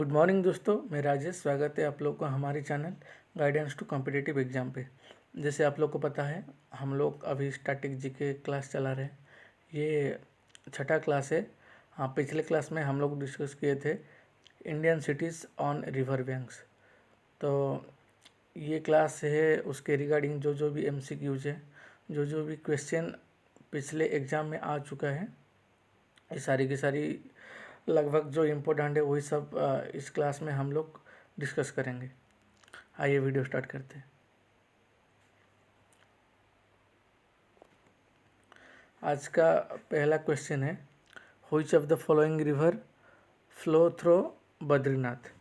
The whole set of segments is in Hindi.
गुड मॉर्निंग दोस्तों, मैं राजेश। स्वागत है आप लोग को हमारे channel guidance to competitive exam पे। जैसे आप लोग को पता है, हम लोग अभी स्टैटिक जीके क्लास चला रहे हैं। ये छठा क्लास है। हाँ, पिछले क्लास में हम लोग डिस्कस किए थे Indian cities on river banks. तो ये क्लास है उसके रिगार्डिंग जो भी MCQs है, जो भी क्वेश्चन पिछले एग्ज़ाम में आ चुका है, ये सारी की सारी लगभग जो इम्पोर्टेंट है वही सब इस क्लास में हम लोग डिस्कस करेंगे। आइए वीडियो स्टार्ट करते हैं। आज का पहला क्वेश्चन है, which of the following river flow through Badrinath.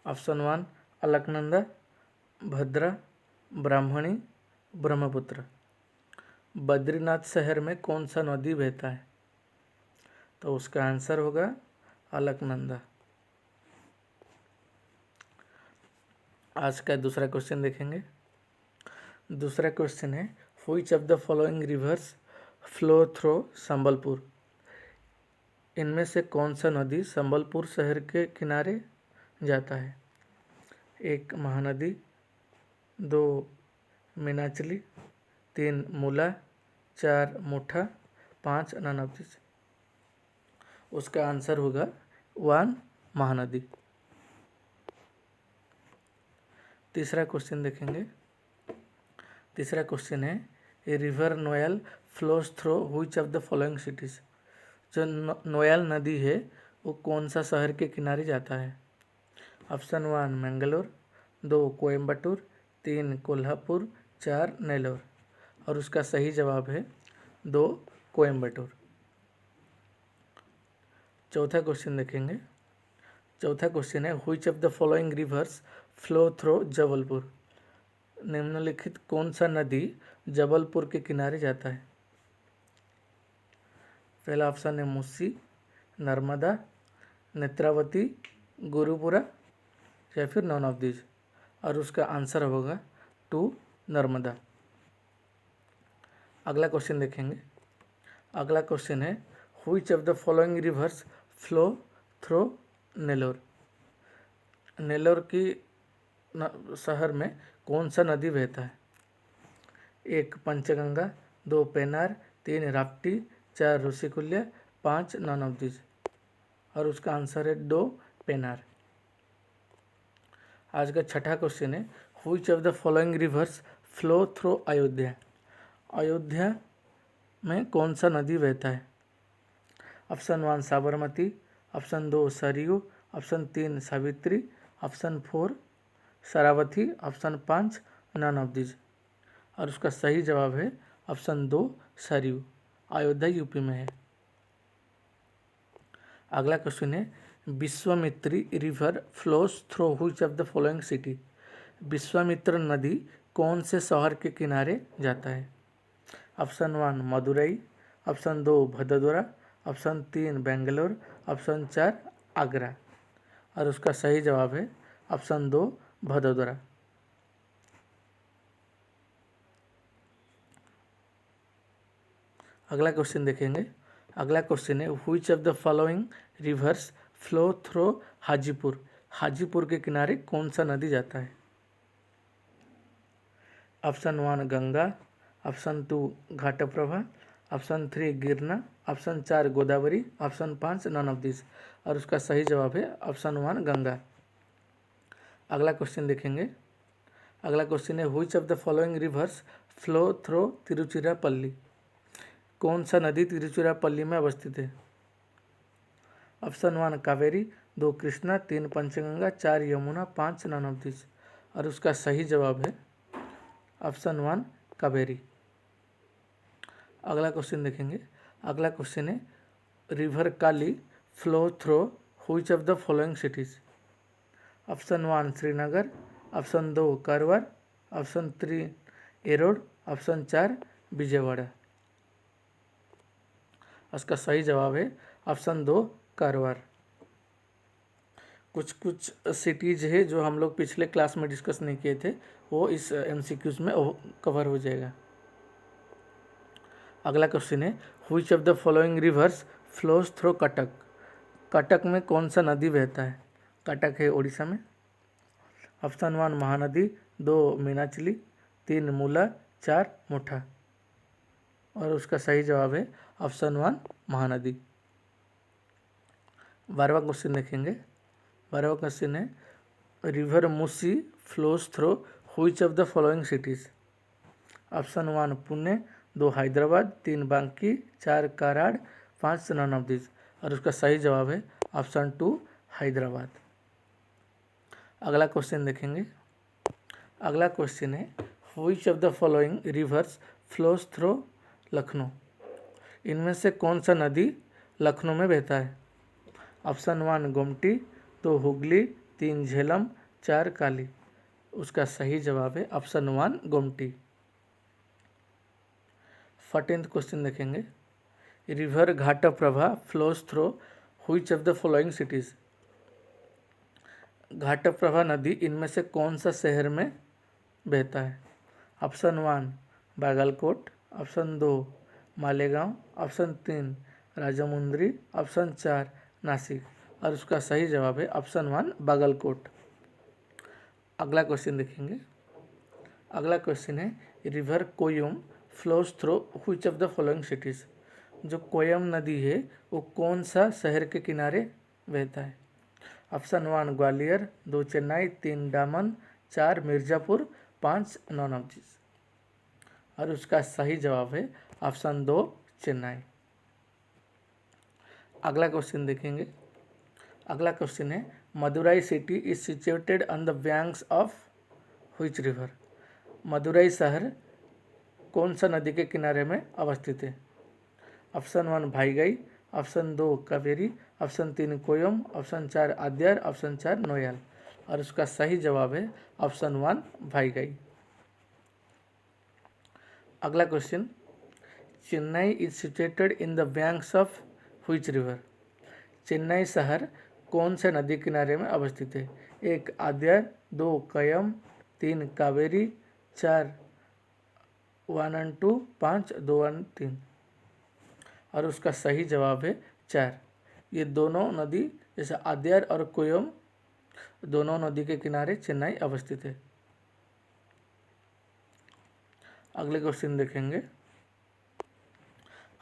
Option 1 Alaknanda, Bhadra, Brahmani, Brahmaputra. Badrinath शहर में कौन सा नदी बहता है? तो उसका आंसर होगा अलकनंदा। आज का दूसरा क्वेश्चन देखेंगे। दूसरा क्वेश्चन है, which of the following rivers flow through Sambalpur. इनमें से कौन सा नदी संबलपुर शहर के किनारे जाता है? 1 महानदी, 2 मीनाचली, 3 मूला, 4 मुठा, 5 नानावती। उसका आंसर होगा 1 महानदी। तीसरा क्वेश्चन देखेंगे। तीसरा क्वेश्चन है, a river Noyyal flows through which of the following cities. जो नोयल नदी है वो कौन सा शहर के किनारे जाता है? ऑप्शन 1 मैंगलोर, 2 कोयम्बटूर, 3 कोल्हापुर, 4 नेल्लोर। और उसका सही जवाब है 2 कोयम्बटूर। चौथा क्वेश्चन देखेंगे। चौथा क्वेश्चन है, which of the following rivers flow through Jabalpur. निम्नलिखित कौन सा नदी जबलपुर के किनारे जाता है? पहला ऑप्शन है मुस्सी, नर्मदा, नेत्रावती, गुरुपुरा या फिर नॉन ऑफ दीज। और उसका आंसर होगा 2 नर्मदा। अगला क्वेश्चन देखेंगे। अगला क्वेश्चन है, which of the following rivers flow through Nellore. Nellore की शहर में कौन सा नदी बहता है? 1 पंचगंगा, 2 पेनार, 3 राप्ती, 4 ऋषिकुल्य, 5 नानावतीज। और उसका आंसर है 2 पेनार। आज का छठा क्वेश्चन है, which of the following rivers flow through Ayodhya. Ayodhya में कौन सा नदी बहता है? Option 1 Sabarmati, option 2 Sarayu, option 3 Savitri, option 4 Sharavati, option 5 none of these. और उसका सही जवाब है ऑप्शन 2 सरयू। अयोध्या यूपी में है। अगला क्वेश्चन है, Vishwamitri river flows through which of the following city. Vishwamitra नदी कौन से शहर के किनारे जाता है? Option 1 Madurai, option 2 Vadodara, option 3 Bangalore, option 4 Agra. और उसका सही जवाब है ऑप्शन 2 भदोदरा। अगला क्वेश्चन देखेंगे। अगला क्वेश्चन है, which of the following rivers flow through Hajipur. Hajipur के किनारे कौन सा नदी जाता है? Option 1 Ganga, option 2 Ghataprabha, option 3 Girna, option 4 Godavari, option 5 none of this. और उसका सही जवाब है ऑप्शन 1 गंगा। अगला क्वेश्चन देखेंगे। अगला क्वेश्चन है, which of the following rivers flow through Tiruchirappalli. कौन सा नदी तिरुचिरापल्ली में अवस्थित है? Option 1 Kaveri, 2 Krishna, 3 Panchganga, 4 Yamuna, 5 none of this. और उसका सही जवाब है ऑप्शन 1 कावेरी। अगला क्वेश्चन देखेंगे। अगला क्वेश्चन है, river Kali flow through which of the following cities. Option 1 Srinagar, option 2 Karwar, option 3 arrowed, option 4 Vijayawada. इसका सही जवाब है ऑप्शन 2 कारवार। कुछ सिटीज़ है जो हम लोग पिछले क्लास में डिस्कस नहीं किए थे, वो इस MCQs में कवर हो जाएगा। अगला क्वेश्चन है, which of the following reverse flows through Cuttack. Cuttack में कौन सा नदी बहता है? कटक है उड़ीसा में। ऑप्शन 1 महानदी, 2 मीनाचिली, 3 मूला, 4 मुठा। और उसका सही जवाब है ऑप्शन 1 महानदी। 12वां क्वेश्चन देखेंगे। 12वां क्वेश्चन है river Musi flows through which of the following cities? Option 1 Pune, 2 Hyderabad, 3 बांकी, 4 कराड़, 5 नन ऑफ दिस। और उसका सही जवाब है ऑप्शन 2 हैदराबाद। अगला क्वेश्चन देखेंगे। अगला क्वेश्चन है which of the following reverse flows through Lucknow? इनमें से कौन सा नदी लखनऊ में बहता है? ऑप्शन 1 गोमती, 2 हुगली, 3 झेलम, 4 काली। उसका सही जवाब है ऑप्शन 1 गोमती। 14th क्वेश्चन देखेंगे। River Ghataprabha flows through which of the following cities? Ghataprabha नदी इनमें से कौन सा शहर में बहता है? Option 1 Bagalkot, option 2 Malegaon, option 3 Rajahmundry, option 4 Nashik. और उसका सही जवाब है ऑप्शन 1 बागलकोट। अगला क्वेश्चन देखेंगे। अगला क्वेश्चन है river Koyam flows through which of the following cities? जो कोयम नदी है वो कौन सा शहर के किनारे बहता है? Option 1 Gwalior, 2 Chennai, 3 Daman, 4 Mirzapur, 5 none of this. और उसका सही जवाब है ऑप्शन 2 चेन्नई। अगला क्वेश्चन देखेंगे। अगला क्वेश्चन है Madurai city is situated on the banks of which river? Madurai शहर कौन सा नदी के किनारे में अवस्थित है? Option 1 Vaigai, option 2 Kaveri, option 3 Koyam, option 4 Adyar, option 4 Noyyal. और उसका सही जवाब है ऑप्शन 1 भाईगाई। अगला question Chennai is situated in the banks of which river? Chennai शहर कौन से नदी किनारे में अवस्थित है? 1 आद्यार, 2 कयम, 3 कावेरी, 4 1 और 2, 5 2 और 3। और उसका सही जवाब है 4। ये दोनों नदी जैसे आद्यार और कोयम दोनों नदी के किनारे चेन्नई अवस्थित है। अगले क्वेश्चन देखेंगे।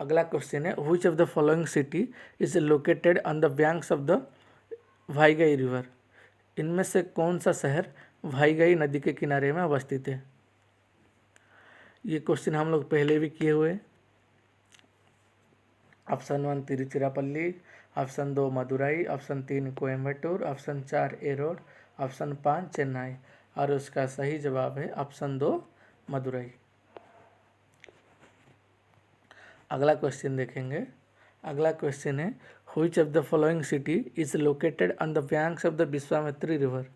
अगला क्वेश्चन है which of the following city is located on the banks of the Vaigai river? इनमें से कौन सा शहर वाईगाई नदी के किनारे में अवस्थित है? ये क्वेश्चन हम लोग पहले भी किए हुए। Option 1 Tiruchirappalli, option 2 Madurai, option 3 Coimbatore, option 4 arrowed, option 5 Chennai. और उसका सही जवाब है ऑप्शन 2 मदुराई। अगला क्वेश्चन देखेंगे। अगला क्वेश्चन है which of the following city is located on the banks of the Vishwamitri river?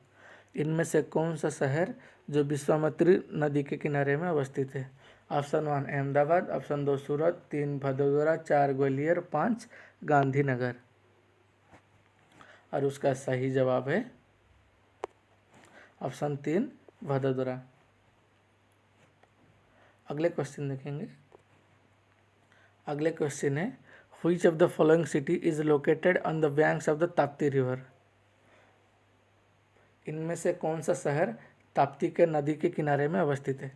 इनमें से कौन सा शहर जो विश्वामित्री नदी के किनारे में अवस्थित है? ऑप्शन 1 अहमदाबाद, ऑप्शन 2 सूरत, 3 भदोदरा, 4 ग्वालियर, 5 गांधीनगर। और उसका सही जवाब है ऑप्शन 3 भदोदरा। अगले क्वेश्चन देखेंगे। अगले क्वेश्चन है which of the following city is located on the banks of the Tapti river? इनमें से कौन सा शहर ताप्ती के नदी के किनारे में अवस्थित है?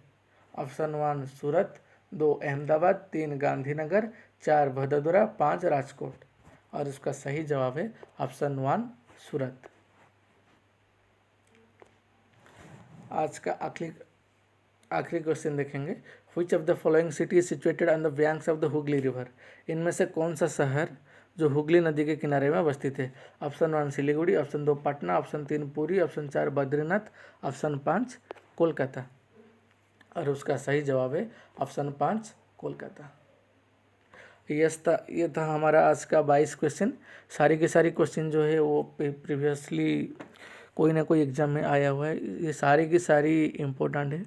ऑप्शन 1 सूरत, 2 अहमदाबाद, 3 गांधीनगर, 4 भदोदरा, 5 राजकोट। और उसका सही जवाब है ऑप्शन 1 सूरत। आज का आखिरी क्वेश्चन देखेंगे। Which of the following city is situated on the banks of the Hooghly river? इनमें से कौन सा शहर जो हुगली नदी के किनारे में अवस्थित है? Option 1 Siliguri, option 2 Patna, option 3 Puri, option 4 Badrinath, option 5 Kolkata. और उसका सही जवाब है ऑप्शन 5 कोलकाता। ये था हमारा आज का 22 क्वेश्चन। सारी के सारी क्वेश्चन जो है वो प्रीवियसली कोई ना कोई एग्जाम में आया हुआ है। ये सारी की सारी इम्पोर्टेंट है।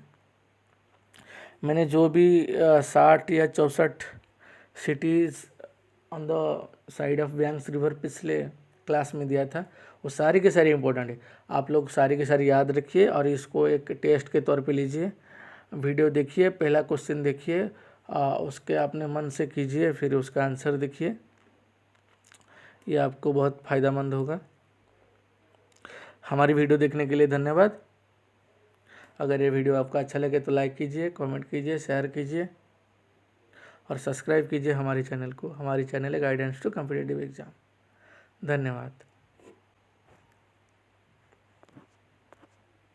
मैंने जो भी 60 या 64 cities on the side of banks river पिछले क्लास में दिया था वो सारी के सारी इम्पोर्टेंट है। आप लोग सारी के सारी याद रखिए और इसको एक टेस्ट के तौर पे लीजिए। वीडियो देखिए, पहला क्वेश्चन देखिए, उसके अपने मन से कीजिए, फिर उसका आंसर देखिए। ये आपको बहुत फ़ायदेमंद होगा। हमारी वीडियो देखने के लिए धन्यवाद। अगर ये वीडियो आपको अच्छा लगे तो लाइक कीजिए, कमेंट कीजिए, शेयर कीजिए और सब्सक्राइब कीजिए हमारे चैनल को। हमारी चैनल है गाइडेंस टू कॉम्पिटिटिव एग्ज़ाम। धन्यवाद।